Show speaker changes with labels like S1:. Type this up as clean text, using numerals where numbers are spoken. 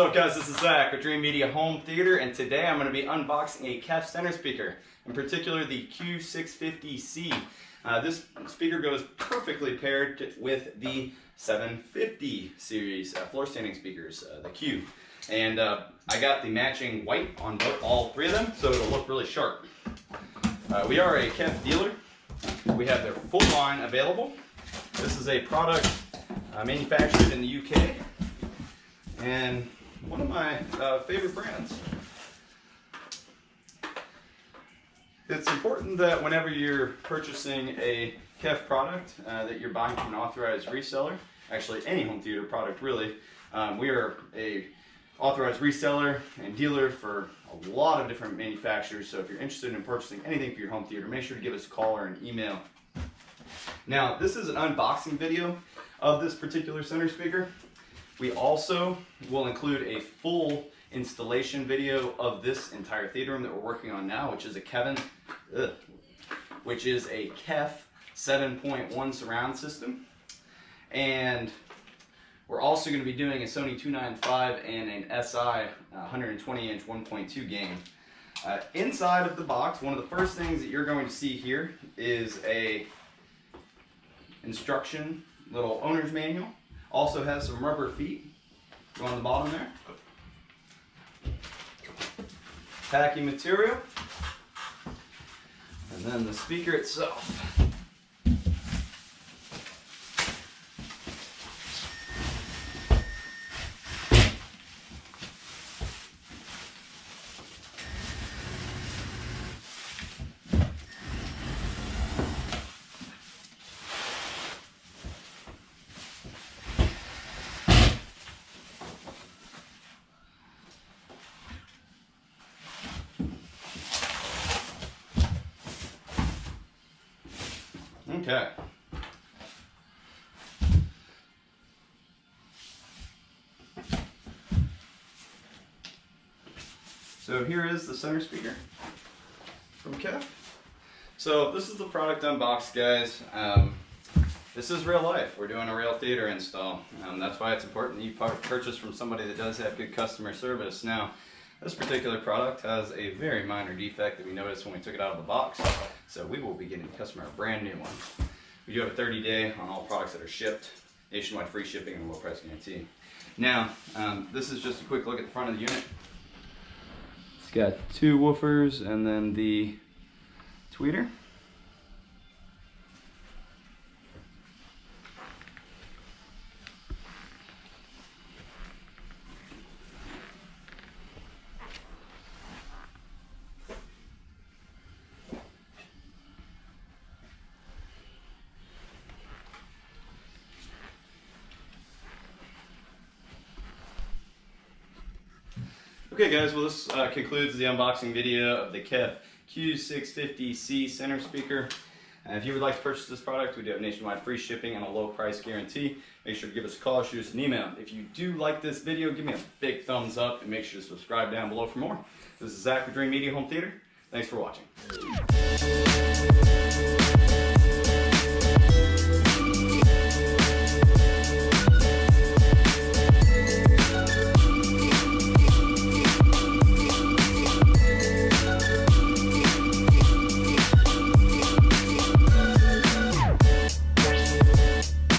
S1: up guys, this is Zach with Dreamedia Home Theater, and today I'm going to be unboxing a Kef center speaker, in particular the Q650c. This speaker goes perfectly paired with the 750 series floor standing speakers, the Q. And I got the matching white on all three of them, so it'll look really sharp. We are a Kef dealer. We have their full line available. This is a product manufactured in the UK. And one of my favorite brands. It's important that whenever you're purchasing a Kef product that you're buying from an authorized reseller, actually any home theater product really. We are a authorized reseller and dealer for a lot of different manufacturers, so if you're interested in purchasing anything for your home theater, make sure to give us a call or an email. Now, this is an unboxing video of this particular center speaker. We also will include a full installation video of this entire theater room that we're working on now, which is a Kef 7.1 surround system. And we're also going to be doing a Sony 295 and an SI 120-inch 1.2 gain. Inside of the box, one of the first things that you're going to see here is a instruction, little owner's manual. Also has some rubber feet on the bottom there. Packing material. And then the speaker itself. Okay. So here is the center speaker from Kef. So this is the product unboxed, guys. This is real life. We're doing a real theater install. That's why it's important that you purchase from somebody that does have good customer service. Now, this particular product has a very minor defect that we noticed when we took it out of the box, so we will be getting the customer a brand new one. We do have a 30-day on all products that are shipped, nationwide free shipping and a low price guarantee. Now, this is just a quick look at the front of the unit. It's got two woofers and then the tweeter. Okay guys, well this concludes the unboxing video of the Kef Q650c center speaker. If you would like to purchase this product, we do have nationwide free shipping and a low price guarantee. Make sure to give us a call or shoot us an email. If you do like this video, give me a big thumbs up and make sure to subscribe down below for more. This is Zach with Dreamedia Home Theater. Thanks for watching.